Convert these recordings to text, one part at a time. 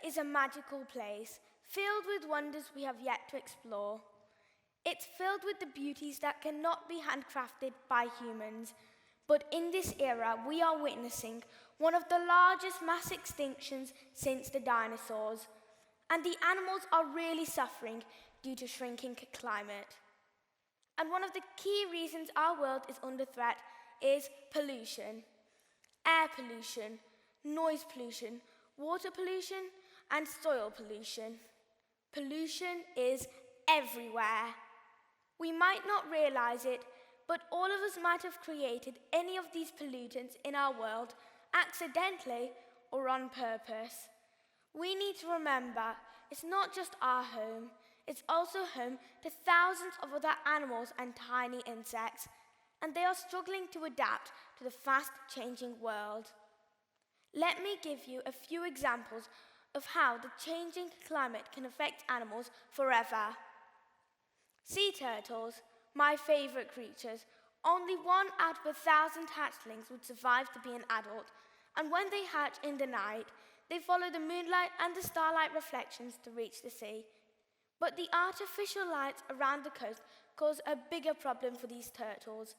is a magical place, filled with wonders we have yet to explore. It's filled with the beauties that cannot be handcrafted by humans. But in this era, we are witnessing one of the largest mass extinctions since the dinosaurs. And the animals are really suffering due to shrinking climate. And one of the key reasons our world is under threat is pollution. Air pollution, noise pollution, water pollution, and soil pollution. Pollution is everywhere. We might not realize it, but all of us might have created any of these pollutants in our world accidentally or on purpose. We need to remember it's not just our home, it's also home to thousands of other animals and tiny insects, and they are struggling to adapt to the fast-changing world. Let me give you a few examples of how the changing climate can affect animals forever. Sea turtles, my favorite creatures. Only 1 out of 1,000 hatchlings would survive to be an adult, and when they hatch in the night, they follow the moonlight and the starlight reflections to reach the sea. But the artificial lights around the coast cause a bigger problem for these turtles.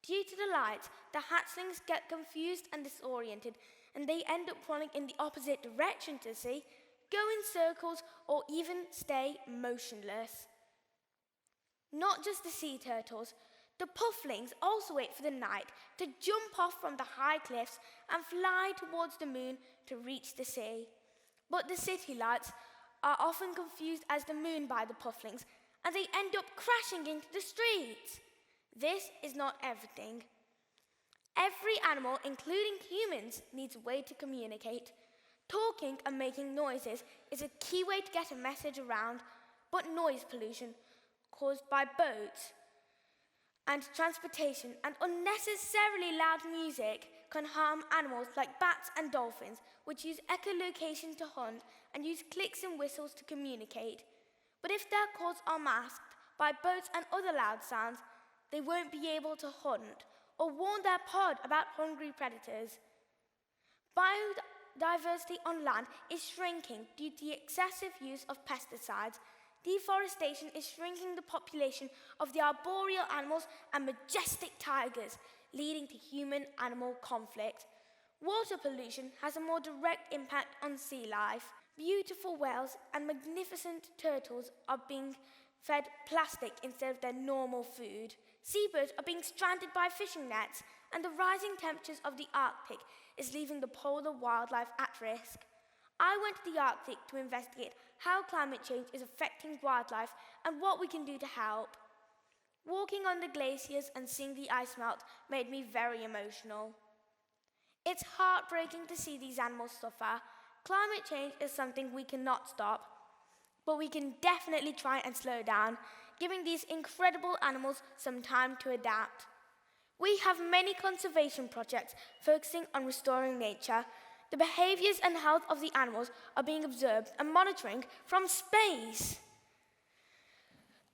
Due to the lights, the hatchlings get confused and disoriented, and they end up running in the opposite direction to sea, go in circles, or even stay motionless. Not just the sea turtles, the pufflings also wait for the night to jump off from the high cliffs and fly towards the moon to reach the sea. But the city lights are often confused as the moon by the pufflings, and they end up crashing into the streets. This is not everything. Every animal, including humans, needs a way to communicate. Talking and making noises is a key way to get a message around, but noise pollution caused by boats and transportation and unnecessarily loud music can harm animals like bats and dolphins, which use echolocation to hunt and use clicks and whistles to communicate. But if their calls are masked by boats and other loud sounds, they won't be able to hunt or warn their pod about hungry predators. Biodiversity on land is shrinking due to the excessive use of pesticides. Deforestation is shrinking the population of the arboreal animals and majestic tigers, leading to human-animal conflict. Water pollution has a more direct impact on sea life. Beautiful whales and magnificent turtles are being fed plastic instead of their normal food. Seabirds are being stranded by fishing nets, and the rising temperatures of the Arctic is leaving the polar wildlife at risk. I went to the Arctic to investigate how climate change is affecting wildlife and what we can do to help. Walking on the glaciers and seeing the ice melt made me very emotional. It's heartbreaking to see these animals suffer. Climate change is something we cannot stop, but we can definitely try and slow down, giving these incredible animals some time to adapt. We have many conservation projects focusing on restoring nature. The behaviors and health of the animals are being observed and monitoring from space.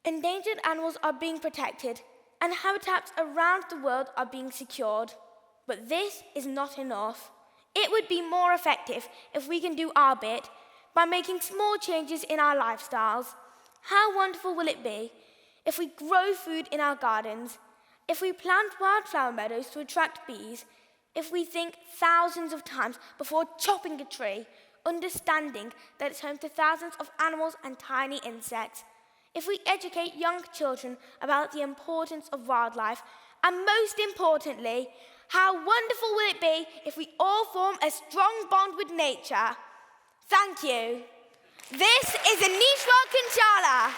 Endangered animals are being protected, and habitats around the world are being secured. But this is not enough. It would be more effective if we can do our bit by making small changes in our lifestyles. How wonderful will it be if we grow food in our gardens, if we plant wildflower meadows to attract bees, if we think thousands of times before chopping a tree, understanding that it's home to thousands of animals and tiny insects, if we educate young children about the importance of wildlife, and most importantly, how wonderful will it be if we all form a strong bond with nature? Thank you. This is Aneeshwar Kunchala.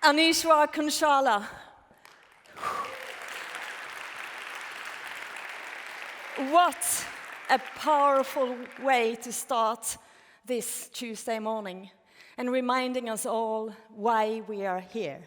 Aneeshwar Kunchala. What a powerful way to start this Tuesday morning and reminding us all why we are here.